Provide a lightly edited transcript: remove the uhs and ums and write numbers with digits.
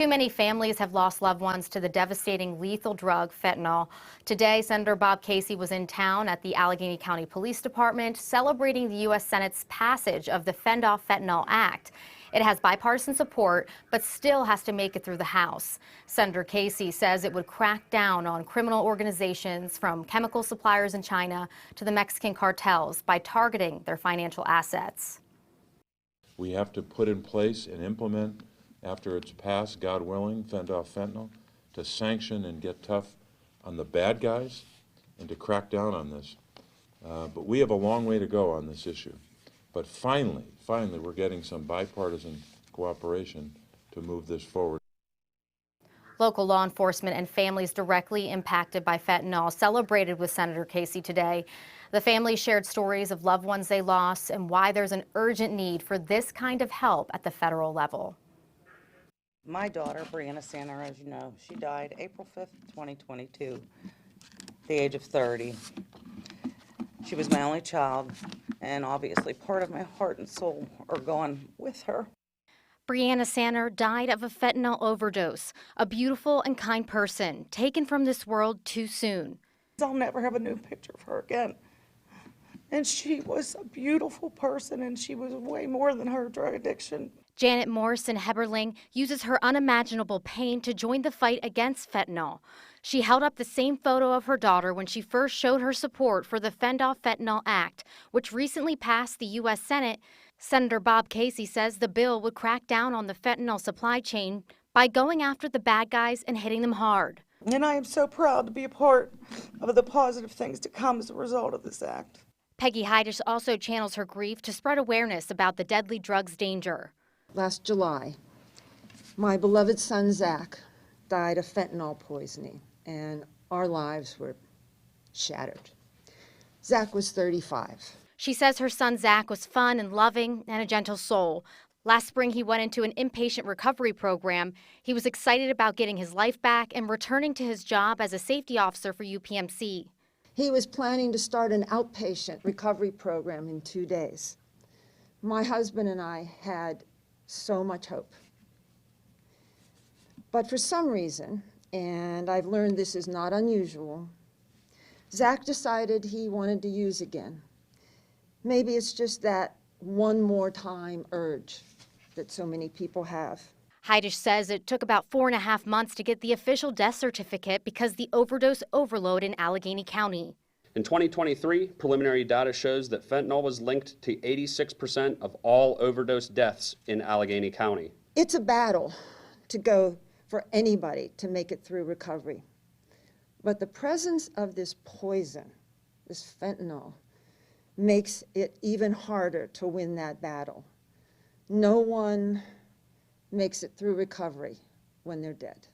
Too many families have lost loved ones to the devastating lethal drug fentanyl. Today, Senator Bob Casey was in town at the Allegheny County Police Department celebrating the U.S. Senate's passage of the Fend Off Fentanyl Act. It has bipartisan support, but still has to make it through the House. Senator Casey says it would crack down on criminal organizations from chemical suppliers in China to the Mexican cartels by targeting their financial assets. We have to put in place and implement, after it's passed, God willing, Fend Off Fentanyl, to sanction and get tough on the bad guys and to crack down on this. But we have a long way to go on this issue. But finally, we're getting some bipartisan cooperation to move this forward. Local law enforcement and families directly impacted by fentanyl celebrated with Senator Casey today. The families shared stories of loved ones they lost and why there's an urgent need for this kind of help at the federal level. My daughter, Brianna Sanner, as you know, she died April 5th, 2022, at the age of 30. She was my only child, and obviously part of my heart and soul are gone with her. Brianna Sanner died of a fentanyl overdose, a beautiful and kind person taken from this world too soon. I'll never have a new picture of her again. And she was a beautiful person, and she was way more than her drug addiction. Janet Morrison Heberling uses her unimaginable pain to join the fight against fentanyl. She held up the same photo of her daughter when she first showed her support for the Fend Off Fentanyl Act, which recently passed the U.S. Senate. Senator Bob Casey says the bill would crack down on the fentanyl supply chain by going after the bad guys and hitting them hard. And I am so proud to be a part of the positive things to come as a result of this act. Peggy Heidish also channels her grief to spread awareness about the deadly drug's danger. Last July, my beloved son Zach died of fentanyl poisoning, and our lives were shattered. Zach was 35. She says her son Zach was fun and loving and a gentle soul. Last spring, he went into an inpatient recovery program. He was excited about getting his life back and returning to his job as a safety officer for UPMC. He was planning to start an outpatient recovery program in 2 days. My husband and I had so much hope. But for some reason, and I've learned this is not unusual, Zach decided he wanted to use again. Maybe it's just that one more time urge that so many people have. Heidish says it took about 4.5 months to get the official death certificate because the overdose overload in Allegheny County. In 2023, preliminary data shows that fentanyl was linked to 86% of all overdose deaths in Allegheny County. It's a battle to go for anybody to make it through recovery. But the presence of this poison, this fentanyl, makes it even harder to win that battle. No one makes it through recovery when they're dead.